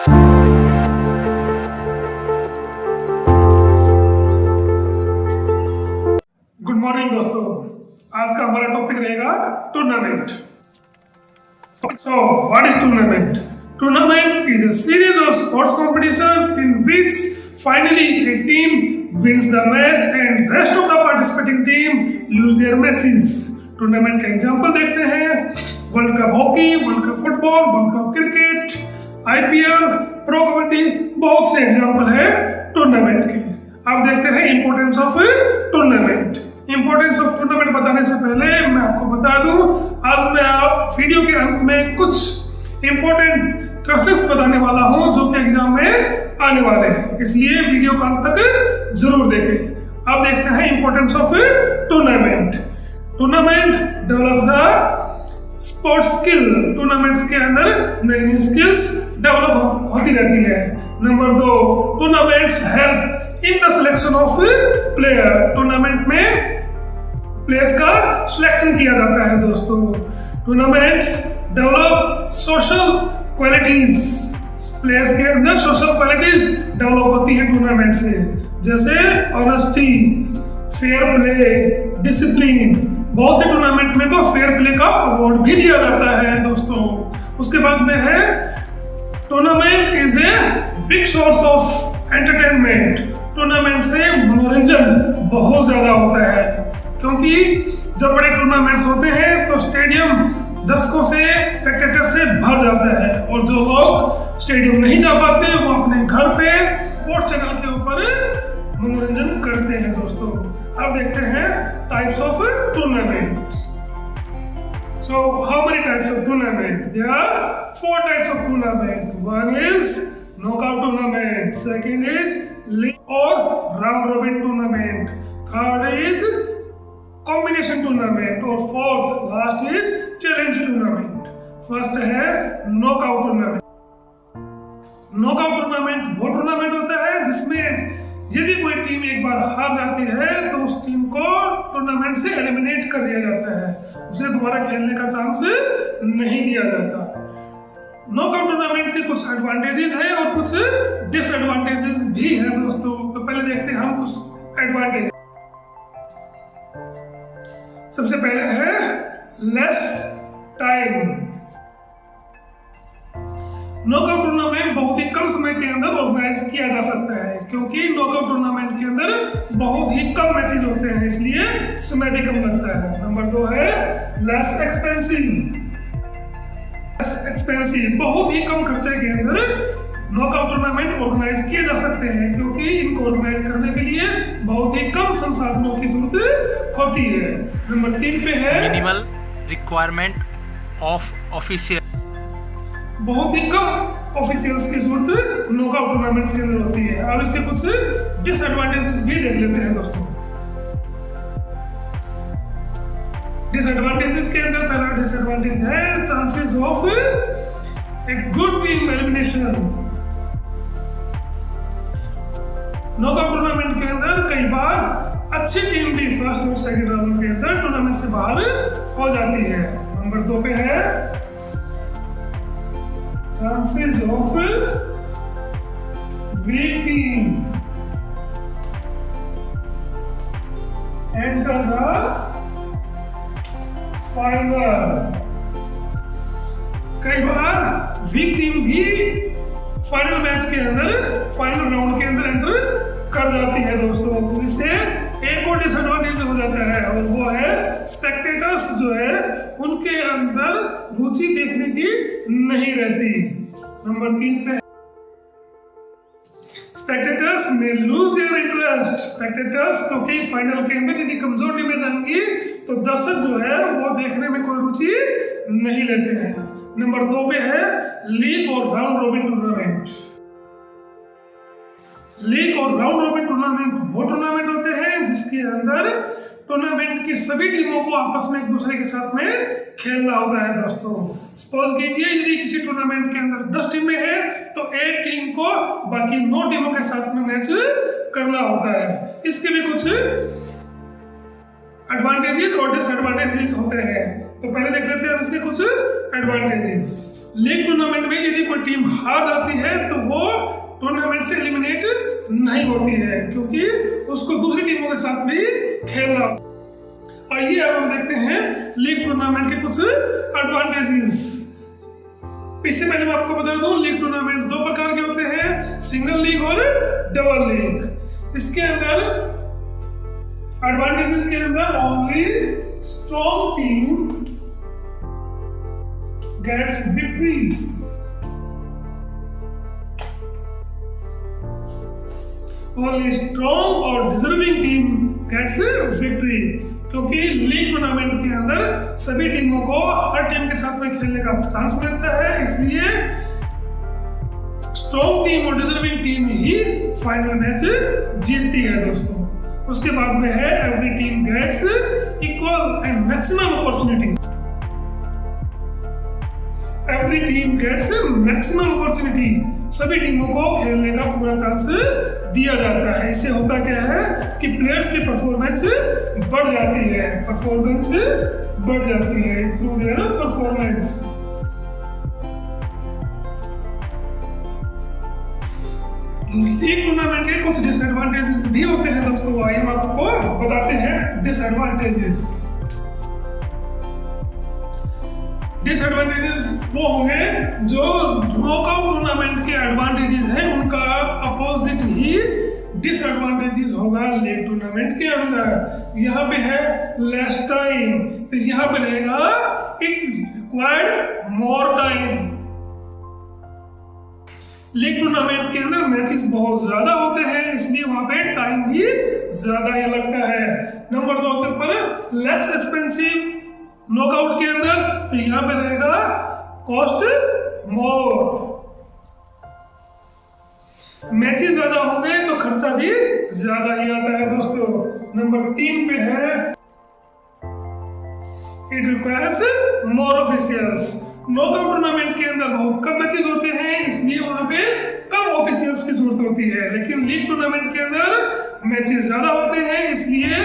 Good morning दोस्तों, आज का हमारा टॉपिक रहेगा tournament. So, what is tournament? Tournament is a series of sports competition in which finally a team wins the match and rest of the participating team lose their matches. Tournament का example देखते हैं, world cup hockey, world cup football, world cup cricket, IPL, pro kabaddi, बहुत से example है tournament के। अब देखते हैं importance of tournament. Importance of tournament बताने से पहले मैं आपको बता दूं, आज मैं आप वीडियो के अंत में कुछ इंपॉर्टेंट क्वेश्चंस बताने वाला हूं जो कि एग्जाम में आने वाले हैं, इसलिए वीडियो को अंत तक जरूर देखें। अब देखते हैं importance of tournament. Tournament develop the sports skill. Tournaments के अंदर नई नई स्किल्स डेवलप होती रहती है। Number 2, tournaments help in the selection of player. Tournament में प्लेयर्स का सिलेक्शन किया जाता है दोस्तों। Tournaments develop social qualities. Players के अंदर सोशल क्वालिटीज डेवलप होती है टूर्नामेंट से, जैसे ऑनेस्टी, फेयर प्ले, डिसिप्लिन। बहुत से टूर्नामेंट में तो फेयर प्ले का अवार्ड भी दिया जाता है दोस्तों। उसके बाद में है tournament is a big source of entertainment. Tournament से मनोरंजन बहुत ज्यादा होता है, क्योंकि जब बड़े टूर्नामेंट्स होते हैं तो स्टेडियम दर्शकों से, स्पेक्टेटर से भर जाता है, और जो लोग स्टेडियम नहीं जा पाते वो अपने घर पे स्पोर्ट्स चैनल के ऊपर मनोरंजन करते हैं दोस्तों। अब देखते हैं types of tournament. So how many types of tournament? There are 4 types of tournament. One is knockout tournament. Second is league or round robin tournament. Third is combination tournament. और fourth last is challenge tournament. First है knockout tournament. knockout tournament वो tournament होता है जिसमें यदि कोई team एक बार हार जाती है तो उस टीम को टूर्नामेंट से एलिमिनेट कर दिया जाता है, उसे दोबारा खेलने का चांस नहीं दिया जाता। नॉकआउट टूर्नामेंट के कुछ एडवांटेजेस हैं और कुछ डिसएडवांटेजेस भी हैं दोस्तों। तो पहले देखते हैं हम कुछ एडवांटेज। सबसे पहले है लेस टाइम। नॉकआउट टूर्नामेंट बहुत ही कम समय के अंदर ऑर्गेनाइज किया जा सकता है, क्योंकि नॉकआउट टूर्नामेंट के अंदर बहुत ही कम मैचेस होते हैं, इसलिए समय भी कम लगता है। नंबर 2 है लेस एक्सपेंसिव। बहुत ही कम खर्चे के अंदर नॉकआउट टूर्नामेंट ऑर्गेनाइज किए जा सकते हैं, क्योंकि इनको ऑर्गेनाइज करने के लिए बहुत ही कम संसाधनों की जरूरत होती है। नंबर 3 पे है मिनिमल रिक्वायरमेंट ऑफ ऑफिशियल। बहुत ही कम ऑफिशियल्स की जरूरत नॉकआउट टूर्नामेंट के अंदर होती है। अब इसके कुछ डिसएडवांटेजेस भी देख लेते हैं दोस्तों। डिसएडवांटेजेस के अंदर पहला डिसएडवांटेज है chances of a good team elimination. Knockout tournament के अंदर कई बार अच्छी टीम भी फर्स्ट और सेकंड राउंड के अंदर टूर्नामेंट से बाहर हो जाती है। नंबर 2 पे है chances of weak team enter the final। कई बार वीक टीम भी फाइनल मैच के अंदर, फाइनल राउंड के अंदर एंटर कर जाती है दोस्तों। इससे एक और डिसएडवांटेज हो जाता है, और वो है स्पेक्टेटर्स जो है उनके अंदर रुचि देखने की नहीं रहती। नंबर 3 पे स्पेक्टेटर्स में लूज देयर इंटरेस्ट। स्पेक्टेटर्स क्योंकि फाइनल के अंदर यदि कमजोर टीमें जाएंगी तो दर्शक जो है वो देखने में कोई रुचि नहीं लेते हैं। नंबर 2 पे है लीग और राउंड रॉबिन टूर्नामेंट। लीग और राउंड रॉबिन टूर्नामेंट वो टूर्नामेंट होते हैं जिसके अंदर टूर्नामेंट की सभी टीमों को आपस में एक दूसरे के साथ में खेलना होता है दोस्तों। सपोज कीजिए यदि किसी टूर्नामेंट के अंदर 10 टीमें हैं तो एक टीम को बाकी 9 टीमों के साथ में मैच करना होता है। इसके भी कुछ एडवांटेजेस और डिसएडवांटेजेस होते हैं। तो पहले देख लेते हैं इसके कुछ एडवांटेजेस। लीग टूर्नामेंट में यदि कोई टीम हार जाती है तो वो टूर्नामेंट से एलिमिनेट नहीं होती है, क्योंकि उसको दूसरी टीमों के साथ भी खेलना। आइए अब हम देखते हैं लीग टूर्नामेंट के कुछ एडवांटेजेस। इससे पहले मैं आपको बता दूं, लीग टूर्नामेंट दो प्रकार के होते हैं, सिंगल लीग और डबल लीग। इसके अंदर एडवांटेजेस के अंदर only strong team gets victory. Only strong और डिजर्विंग टीम गेट्स विक्ट्री, क्योंकि लीग टूर्नामेंट के अंदर सभी टीमों को हर टीम के साथ में खेलने का चांस मिलता है, इसलिए स्ट्रॉन्ग टीम और डिजर्विंग टीम ही फाइनल मैच जीतती है दोस्तों। उसके बाद में है every team gets equal and maximum opportunity. Every team gets maximum opportunity, सभी टीमों को खेलने का पूरा चांस दिया जाता है। इससे होता क्या है कि प्लेयर्स की परफॉर्मेंस बढ़ जाती है, improve their performance. League tournament के कुछ डिसएडवांटेजेस भी होते हैं दोस्तों, आइए हम आपको बताते हैं डिसएडवांटेजेस। डिसएडवांटेजेस वो होंगे जो नॉकआउट टूर्नामेंट के एडवांटेजेस हैं, उनका अपोजिट ही डिसएडवांटेजेस होगा लीग टूर्नामेंट के अंदर। यहाँ पे है लेस टाइम, तो यहाँ पे रहेगा it required more time. League tournament के अंदर मैचेस बहुत ज्यादा होते हैं, इसलिए वहां पे टाइम भी ज्यादा ही लगता है। नंबर 2 के ऊपर लेस एक्सपेंसिव नॉकआउट के अंदर, तो यहाँ पे रहेगा कॉस्ट मोर। मैचेस ज्यादा होंगे तो खर्चा भी ज्यादा ही आता है दोस्तों। नंबर 3 पे है it requires more officials. Knockout tournament के अंदर बहुत कम मैचेस होते हैं, इसलिए वहां पे कम ऑफिशियल्स की जरूरत होती है, लेकिन लीग टूर्नामेंट के अंदर मैचेस ज्यादा होते हैं, इसलिए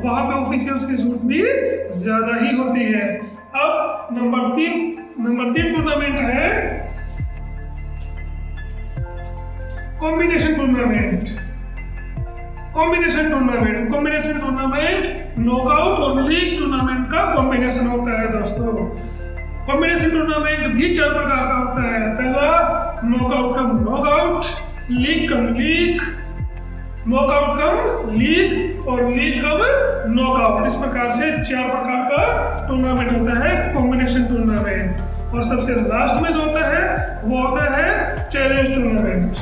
वहां पे ऑफिशियल्स की जरूरत भी ज्यादा ही होती है। अब नंबर 3 टूर्नामेंट है combination tournament. Combination tournament knockout और लीग टूर्नामेंट का कॉम्बिनेशन होता है दोस्तों। कॉम्बिनेशन टूर्नामेंट भी 4 प्रकार का होता है। पहला knockout cum knockout, league cum league, knockout cum league और लीग कम नॉकआउट। इस प्रकार से 4 प्रकार का टूर्नामेंट होता है कॉम्बिनेशन टूर्नामेंट। और सबसे लास्ट में जो होता है वो होता है चैलेंज टूर्नामेंट।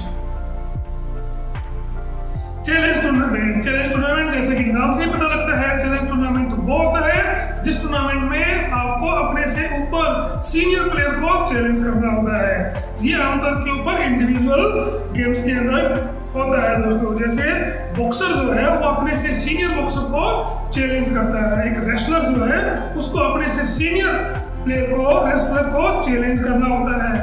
चैलेंज टूर्नामेंट जैसे कि नाम से पता लगता है, चैलेंज टूर्नामेंट वो होता है जिस टूर्नामेंट में आपको अपने से ऊपर सीनियर प्लेयर को चैलेंज करना होता है। ये आमतौर के ऊपर इंडिविजुअल गेम्स के अंदर होता है दोस्तों। जैसे बॉक्सर जो है वो अपने से सीनियर बॉक्सर को चैलेंज करता है, एक रेसलर जो है उसको अपने से सीनियर प्लेयर को रेसलर को चैलेंज करना होता है।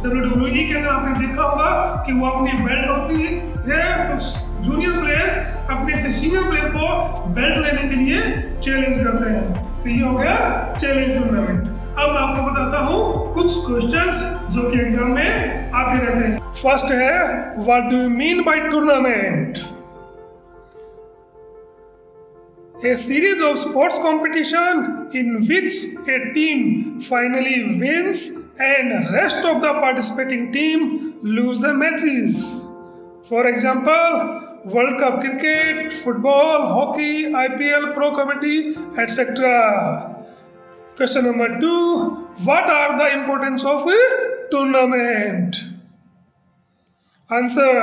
WWE के अंदर आपने देखा होगा कि वो अपनी बेल्ट होती है तो जूनियर प्लेयर अपने से सीनियर प्लेयर को बेल्ट लेने के लिए चैलेंज करते हैं। तो ये हो गया चैलेंज टूर्नामेंट। अब मैं आपको बताता हूँ कुछ क्वेश्चंस जो कि एग्जाम में आते रहते हैं। फर्स्ट है what do you mean by tournament? A series of sports competition in which a team finally wins and rest of the participating team lose the matches. For example, World Cup cricket, football, hockey, IPL, Pro Kabaddi, etc. Question number 2. What are the importance of a tournament? Answer.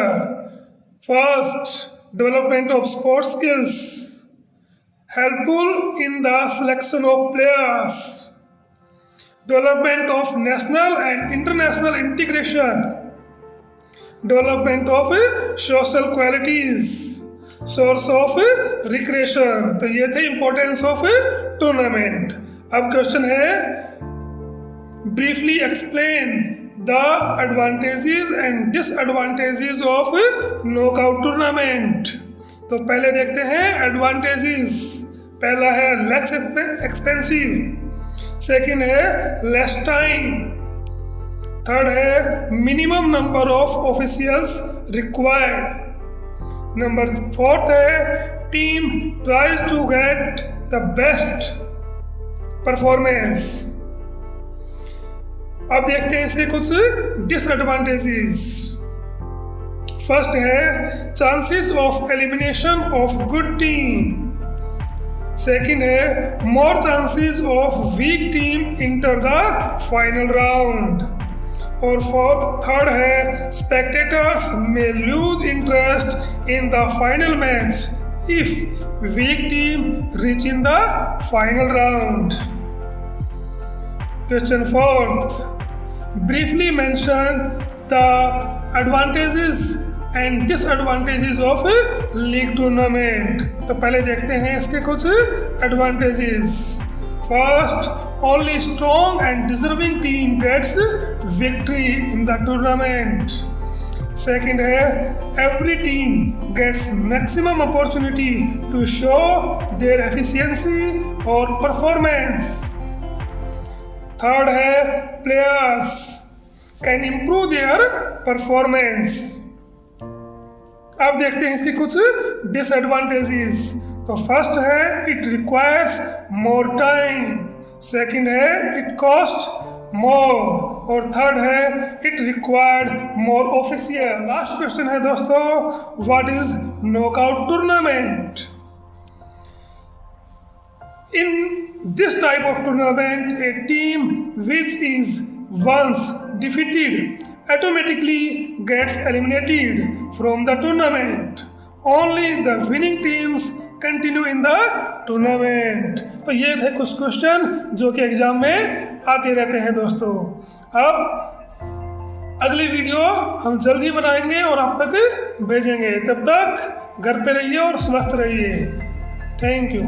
First, development of sports skills. Helpful in the selection of players, development of national and international integration, development of social qualities, source of recreation। तो ये थे importance of tournament। अब question है briefly explain the advantages and disadvantages of knockout tournament। तो पहले देखते हैं advantages. पहला है लेस एक्सपेंसिव, सेकंड है लेस टाइम, थर्ड है minimum number of officials required. Number fourth है team tries to get the best performance. अब देखते हैं इसके कुछ डिसएडवांटेजेस। फर्स्ट है chances of elimination of good team. Second है more chances of weak team enter the final round. और third है स्पेक्टेटर्स में lose interest in the final match if weak team reach in the final round. Question fourth, briefly mention the advantages and disadvantages of league tournament. तो पहले देखते हैं इसके कुछ advantages. First, only strong and deserving team gets victory in the tournament. Second है every team gets maximum opportunity to show their efficiency or performance. Third है players can improve their performance. अब देखते हैं इसके कुछ डिसएडवांटेजेस। तो first है it requires more time. Second है इट कॉस्ट मोर। और थर्ड है it required more official. Last question है दोस्तों, what is knockout tournament? In this type of tournament, a team which is once defeated automatically gets eliminated from the tournament. Only the winning teams continue in the tournament. तो ये थे कुछ question जो कि exam में आते रहते हैं दोस्तों। अब अगली वीडियो हम जल्द ही बनाएंगे और आप तक भेजेंगे। तब तक घर पे रहिए और स्वस्थ रहिए। Thank you.